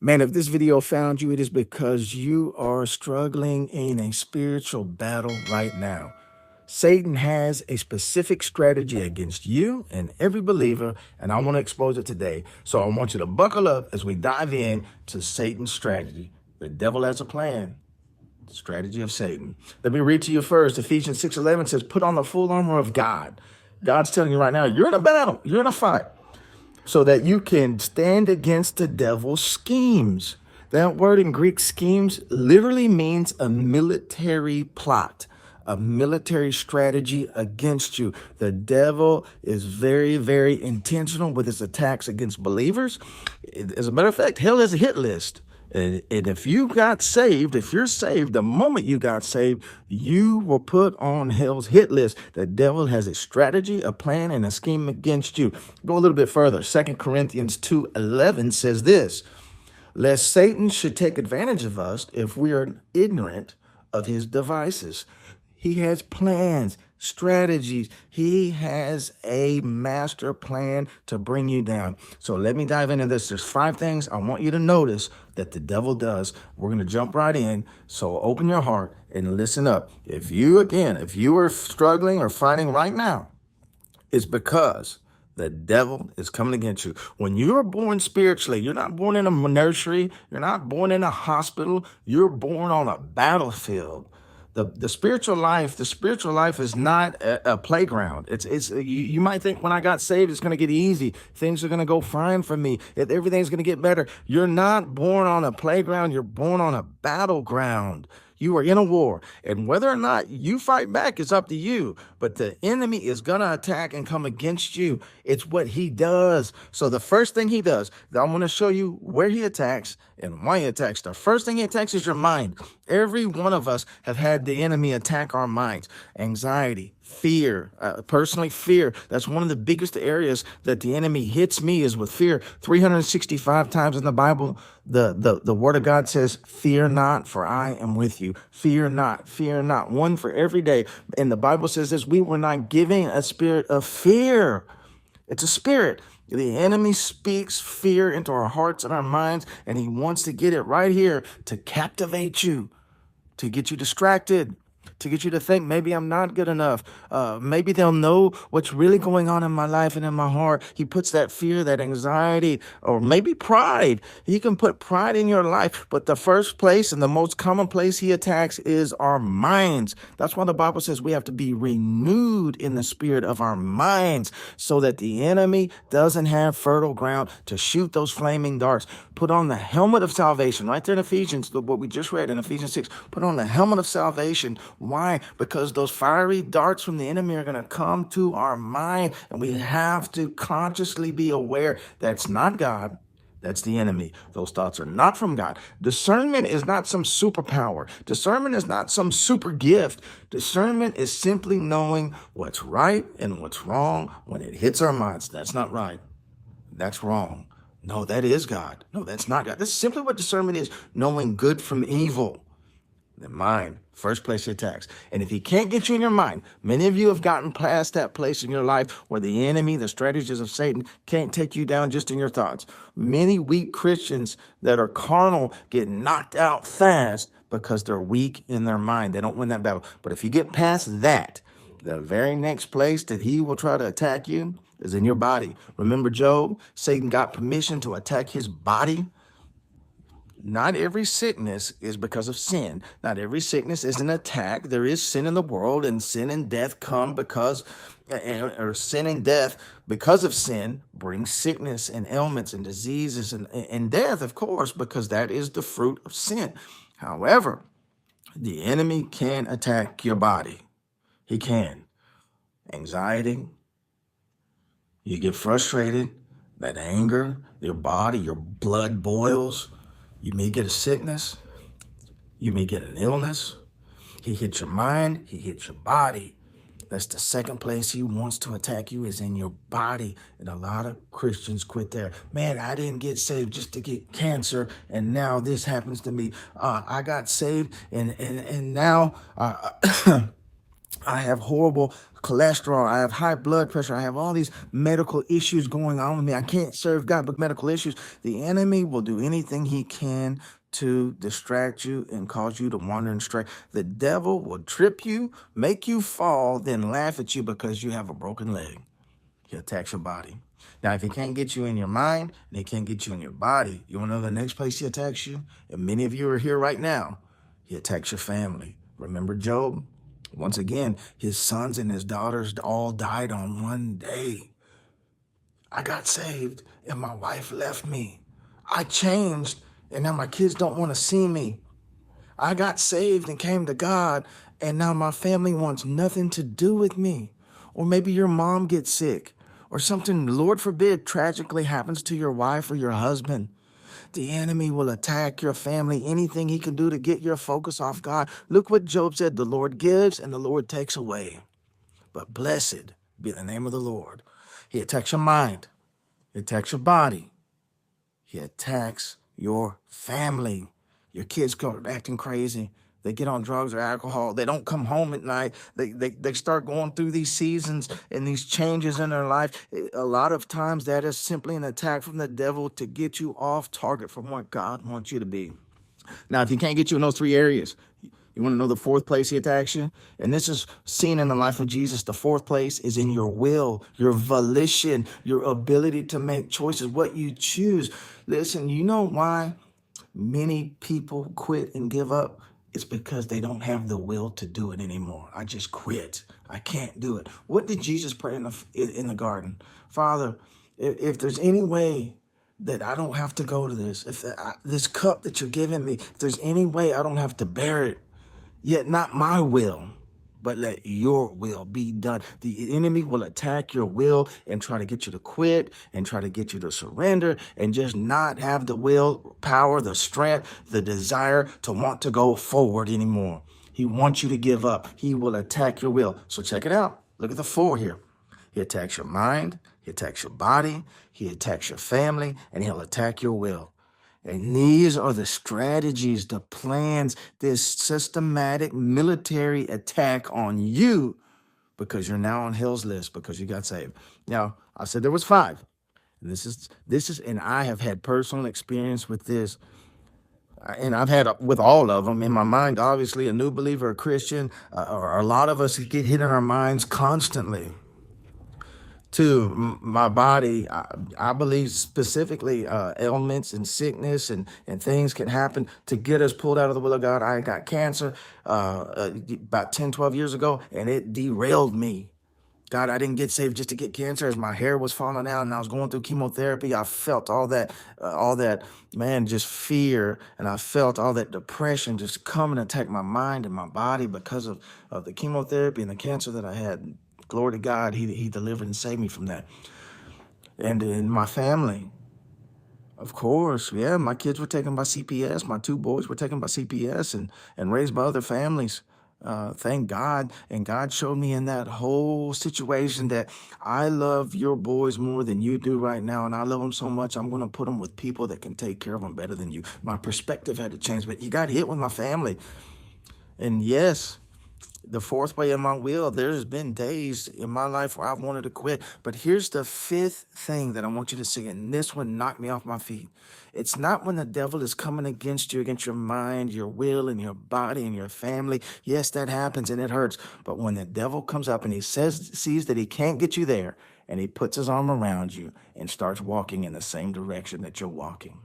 Man, if this video found you, it is because you are struggling in a spiritual battle right now. Satan has a specific strategy against you and every believer, and I want to expose it today. So I want you to buckle up as we dive in to Satan's strategy. The devil has a plan. The strategy of Satan. Let me read to you first. Ephesians 6:11 says, put on the full armor of God. God's telling you right now, you're in a battle, you're in a fight, so that you can stand against the devil's schemes. That word in Greek, schemes, literally means a military plot, a military strategy against you. The devil is very, very intentional with his attacks against believers. As a matter of fact, hell has a hit list. And if you got saved, if you're saved, the moment you got saved, you were put on hell's hit list. The devil has a strategy, a plan, and a scheme against you. Go a little bit further. 2 Corinthians 2:11 says this, lest Satan should take advantage of us if we are ignorant of his devices. He has plans, strategies. He has a master plan to bring you down. So let me dive into this. There's 5 things I want you to notice that the devil does. We're going to jump right in. So open your heart and listen up. If you are struggling or fighting right now, it's because the devil is coming against you. When you are born spiritually, you're not born in a nursery. You're not born in a hospital. You're born on a battlefield. The spiritual life is not a playground. You might think when I got saved, it's going to get easy. Things are going to go fine for me. Everything's going to get better. You're not born on a playground. You're born on a battleground. You are in a war, and whether or not you fight back is up to you. But the enemy is going to attack and come against you. It's what he does. So the first thing he does, I want to show you where he attacks and why he attacks. The first thing he attacks is your mind. Every one of us have had the enemy attack our minds. Anxiety, fear, personally fear. That's one of the biggest areas that the enemy hits me is with fear. 365 times in the Bible, the word of God says, fear not, for I am with you. Fear not, fear not. One for every day. And the Bible says this, we were not giving a spirit of fear. It's a spirit. The enemy speaks fear into our hearts and our minds, and he wants to get it right here to captivate you, to get you distracted, to get you to think maybe I'm not good enough. Maybe they'll know what's really going on in my life and in my heart. He puts that fear, that anxiety, or maybe pride. He can put pride in your life, but the first place and the most common place he attacks is our minds. That's why the Bible says we have to be renewed in the spirit of our minds so that the enemy doesn't have fertile ground to shoot those flaming darts. Put on the helmet of salvation. Right there in Ephesians, what we just read in Ephesians 6. Put on the helmet of salvation. Why? Because those fiery darts from the enemy are going to come to our mind, and we have to consciously be aware that's not God. That's the enemy. Those thoughts are not from God. Discernment is not some superpower. Discernment is not some super gift. Discernment is simply knowing what's right and what's wrong when it hits our minds. That's not right. That's wrong. No, that is God. No, that's not God. That's simply what discernment is, knowing good from evil. The mind, first place he attacks. And if he can't get you in your mind, many of you have gotten past that place in your life where the enemy, the strategies of Satan, can't take you down just in your thoughts. Many weak Christians that are carnal get knocked out fast because they're weak in their mind. They don't win that battle. But if you get past that, the very next place that he will try to attack you is in your body. Remember Job? Satan got permission to attack his body. Not every sickness is because of sin. Not every sickness is an attack. There is sin in the world, and sin and death come because, or sin and death because of sin brings sickness and ailments and diseases and death, of course, because that is the fruit of sin. However, the enemy can attack your body. He can. Anxiety, you get frustrated, that anger, your body, your blood boils. You may get a sickness. You may get an illness. He hits your mind. He hits your body. That's the second place he wants to attack you is in your body. And a lot of Christians quit there. Man, I didn't get saved just to get cancer, and now this happens to me. I got saved, and now I have horrible cholesterol. I have high blood pressure. I have all these medical issues going on with me. I can't serve God with medical issues. The enemy will do anything he can to distract you and cause you to wander and stray. The devil will trip you, make you fall, then laugh at you because you have a broken leg. He attacks your body. Now, if he can't get you in your mind and he can't get you in your body, you want to know the next place he attacks you? And many of you are here right now. He attacks your family. Remember Job? Once again, his sons and his daughters all died on one day. I got saved and my wife left me. I changed and now my kids don't want to see me. I got saved and came to God and now my family wants nothing to do with me. Or maybe your mom gets sick or something, Lord forbid, tragically happens to your wife or your husband. The enemy will attack your family, anything he can do to get your focus off God. Look what Job said, the Lord gives and the Lord takes away. But blessed be the name of the Lord. He attacks your mind. He attacks your body. He attacks your family. Your kids go acting crazy. They get on drugs or alcohol. They don't come home at night. They start going through these seasons and these changes in their life. A lot of times that is simply an attack from the devil to get you off target from what God wants you to be. Now, if he can't get you in those three areas, you want to know the fourth place he attacks you? And this is seen in the life of Jesus. The fourth place is in your will, your volition, your ability to make choices, what you choose. Listen, you know why many people quit and give up? It's because they don't have the will to do it anymore. I just quit. I can't do it. What did Jesus pray in the garden? Father, if there's any way that I don't have to go to this, if this cup that you're giving me, if there's any way I don't have to bear it, yet not my will, but let your will be done. The enemy will attack your will and try to get you to quit and try to get you to surrender and just not have the will, power, the strength, the desire to want to go forward anymore. He wants you to give up. He will attack your will. So check it out. Look at the 4 here. He attacks your mind. He attacks your body. He attacks your family, and he'll attack your will. And these are the strategies, the plans, this systematic military attack on you because you're now on hell's list because you got saved. Now, I said there was 5. This is, and I have had personal experience with this. And I've had with all of them in my mind, obviously, a new believer, a Christian, or a lot of us get hit in our minds constantly. To my body, I believe specifically ailments and sickness and things can happen to get us pulled out of the will of God. I got cancer about 10, 12 years ago, and it derailed me. God, I didn't get saved just to get cancer. As my hair was falling out and I was going through chemotherapy, I felt all that, man, just fear. And I felt all that depression just come and attack my mind and my body because of the chemotherapy and the cancer that I had. Glory to God, he delivered and saved me from that. And in my family, of course, yeah, my kids were taken by CPS. My 2 boys were taken by CPS and raised by other families. Thank God. And God showed me in that whole situation that I love your boys more than you do right now. And I love them so much, I'm going to put them with people that can take care of them better than you. My perspective had to change, but you got hit with my family. And yes, the 4th way in my will, there's been days in my life where I've wanted to quit. But here's the 5th thing that I want you to see, and this one knocked me off my feet. It's not when the devil is coming against you, against your mind, your will, and your body, and your family. Yes, that happens, and it hurts. But when the devil comes up and he sees that he can't get you there, and he puts his arm around you and starts walking in the same direction that you're walking.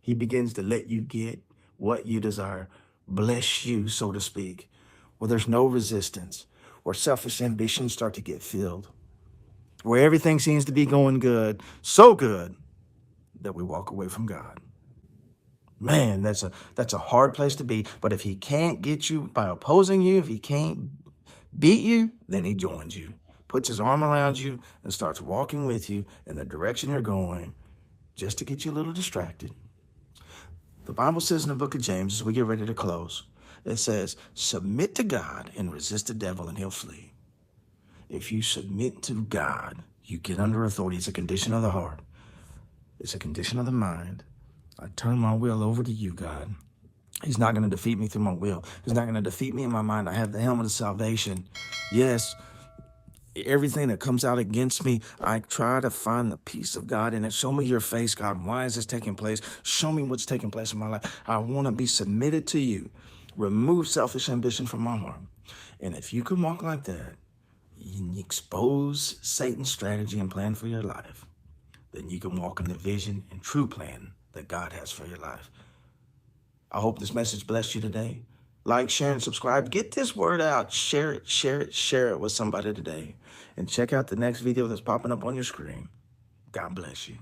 He begins to let you get what you desire, bless you, so to speak, where there's no resistance, where selfish ambitions start to get filled, where everything seems to be going good, so good that we walk away from God. Man, that's a hard place to be. But if he can't get you by opposing you, if he can't beat you, then he joins you, puts his arm around you, and starts walking with you in the direction you're going, just to get you a little distracted. The Bible says in the book of James, as we get ready to close, it says, submit to God and resist the devil and he'll flee. If you submit to God, you get under authority. It's a condition of the heart. It's a condition of the mind. I turn my will over to you, God. He's not going to defeat me through my will. He's not going to defeat me in my mind. I have the helmet of salvation. Yes, everything that comes out against me, I try to find the peace of God in it. Show me your face, God. Why is this taking place? Show me what's taking place in my life. I want to be submitted to you. Remove selfish ambition from my heart. And if you can walk like that, and expose Satan's strategy and plan for your life, then you can walk in the vision and true plan that God has for your life. I hope this message blessed you today. Like, share, and subscribe. Get this word out. Share it, share it, share it with somebody today. And check out the next video that's popping up on your screen. God bless you.